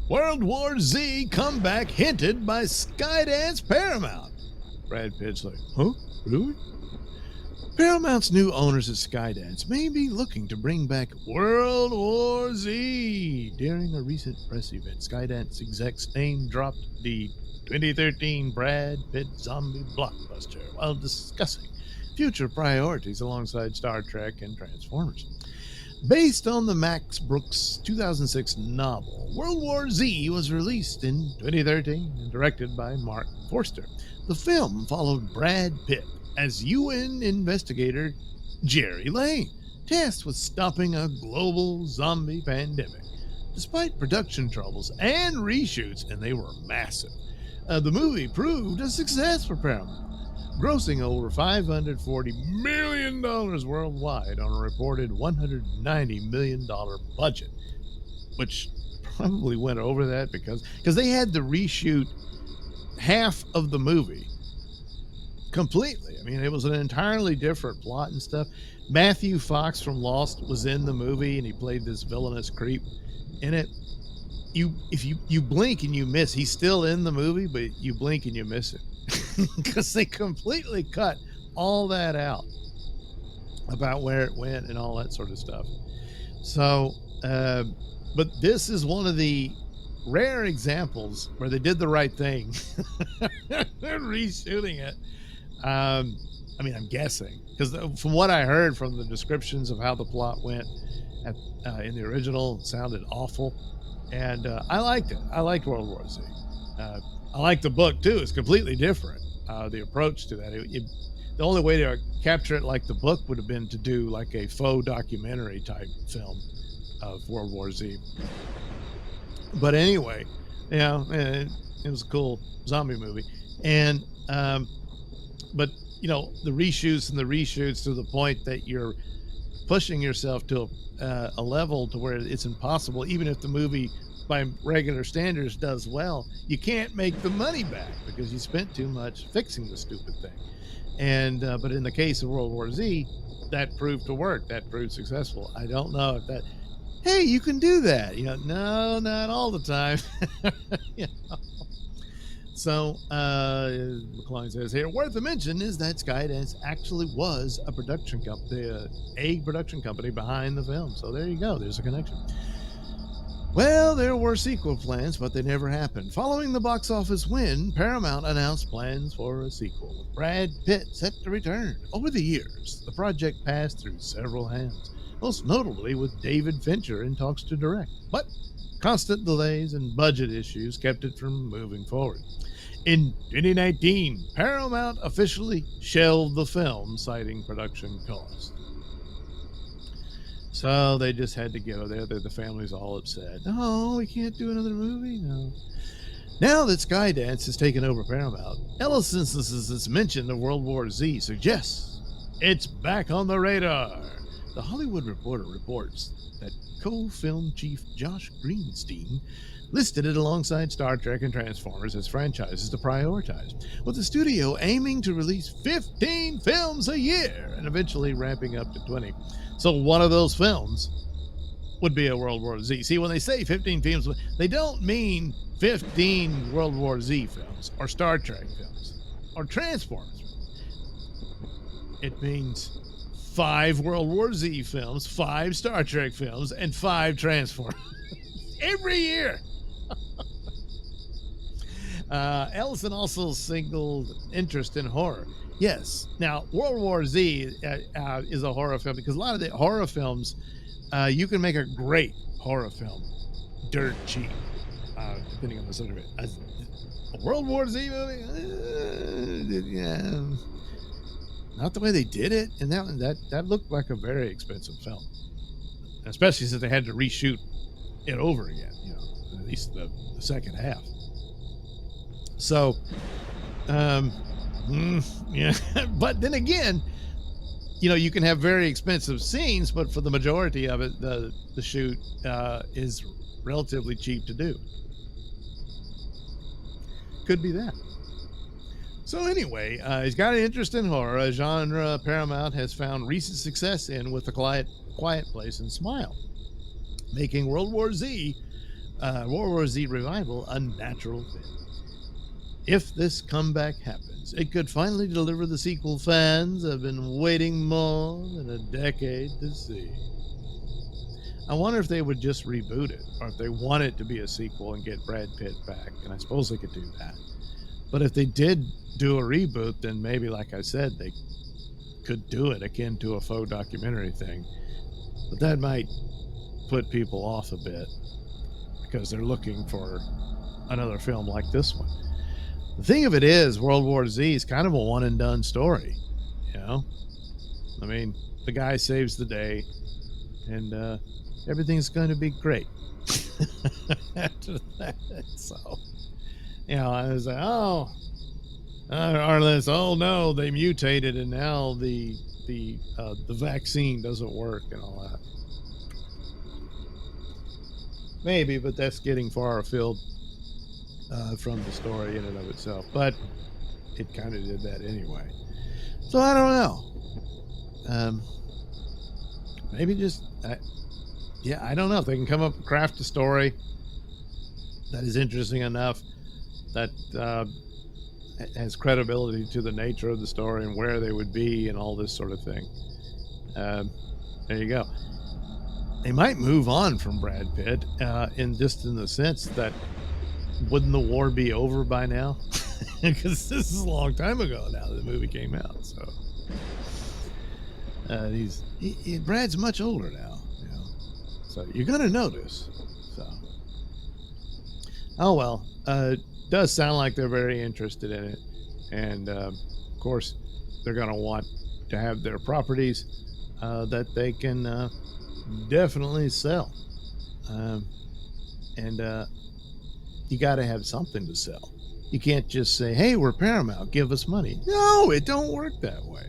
World War Z comeback hinted by Skydance Paramount. Brad Pitt's like, huh? Really? Paramount's new owners at Skydance may be looking to bring back World War Z. During a recent press event, Skydance execs name-dropped the 2013 Brad Pitt zombie blockbuster while discussing future priorities alongside Star Trek and Transformers. Based on the Max Brooks 2006 novel, World War Z was released in 2013 and directed by Mark Forster. The film followed Brad Pitt as UN investigator Jerry Lane, tasked with stopping a global zombie pandemic. Despite production troubles and reshoots, and they were massive, the movie proved a success for Paramount, grossing over $540 million worldwide on a reported $190 million budget, which probably went over that because they had to reshoot half of the movie completely. I mean, it was an entirely different plot and stuff. Matthew Fox from Lost was in the movie, and he played this villainous creep in it. If you blink and you miss, he's still in the movie, but you blink and you miss it. Because they completely cut all that out about where it went and all that sort of stuff. So, but this is one of the rare examples where they did the right thing. They're reshooting it. I mean, I'm guessing, because from what I heard from the descriptions of how the plot went in the original, it sounded awful. And I liked it. I liked World War Z. I like the book too. It's completely different. The approach to that. The only way to capture it like the book would have been to do like a faux documentary type film of World War Z. But anyway, it was a cool zombie movie. And, but the reshoots and the reshoots to the point that you're pushing yourself to a level to where it's impossible, even if the movie by regular standards does well, you can't make the money back because you spent too much fixing the stupid thing. And but in the case of World War Z, that proved to work. That proved successful. I don't know if that, hey, you can do that. No, not all the time. So McClung says here, worth a mention is that Skydance actually was a production company behind the film. So there you go. There's a connection. Well, there were sequel plans, but they never happened. Following the box office win, Paramount announced plans for a sequel, with Brad Pitt set to return. Over the years, the project passed through several hands, most notably with David Fincher in talks to direct. But constant delays and budget issues kept it from moving forward. In 2019, Paramount officially shelved the film, citing production costs. So they just had to go there. The family's all upset. No, we can't do another movie. No. Now that Skydance has taken over Paramount, Ellis instances mention of World War Z suggests it's back on the radar. The Hollywood Reporter reports that co-film chief Josh Greenstein listed it alongside Star Trek and Transformers as franchises to prioritize, with the studio aiming to release 15 films a year and eventually ramping up to 20. So one of those films would be a World War Z. See, when they say 15 films, they don't mean 15 World War Z films or Star Trek films or Transformers. It means 5 World War Z films, 5 Star Trek films, and 5 Transformers every year. Ellison also signaled interest in horror. Yes. Now, World War Z is a horror film because a lot of the horror films, you can make a great horror film dirt cheap, depending on the subject. A World War Z movie? Yeah. Not the way they did it. And that looked like a very expensive film, especially since they had to reshoot it over again, at least the second half. So, yeah, but then again, you can have very expensive scenes, but for the majority of it, the shoot is relatively cheap to do. Could be that. So anyway, he's got an interest in horror, a genre Paramount has found recent success in with The Quiet Place and Smile, making World War Z World War Z revival a natural fit. If this comeback happens, it could finally deliver the sequel fans have been waiting more than a decade to see. I wonder if they would just reboot it, or if they want it to be a sequel and get Brad Pitt back, and I suppose they could do that. But if they did do a reboot, then maybe, like I said, they could do it akin to a faux documentary thing. But that might put people off a bit because they're looking for another film like this one. The thing of it is, World War Z is kind of a one and done story. You know, I mean, the guy saves the day, and everything's going to be great after that. So, you know, I was like, oh, or this, oh no, they mutated, and now the vaccine doesn't work and all that. Maybe, but that's getting far afield from the story in and of itself. But it kind of did that anyway. So I don't know. Maybe just, I don't know if they can come up and craft a story that is interesting enough that has credibility to the nature of the story and where they would be and all this sort of thing. There you go. They might move on from Brad Pitt in the sense that wouldn't the war be over by now? Because this is a long time ago now that the movie came out. So Brad's much older now, you know. So you're gonna notice. So oh well, does sound like they're very interested in it, and of course they're gonna want to have their properties that they can definitely sell, and you got to have something to sell. You can't just say, hey, we're Paramount, give us money. No, it don't work that way.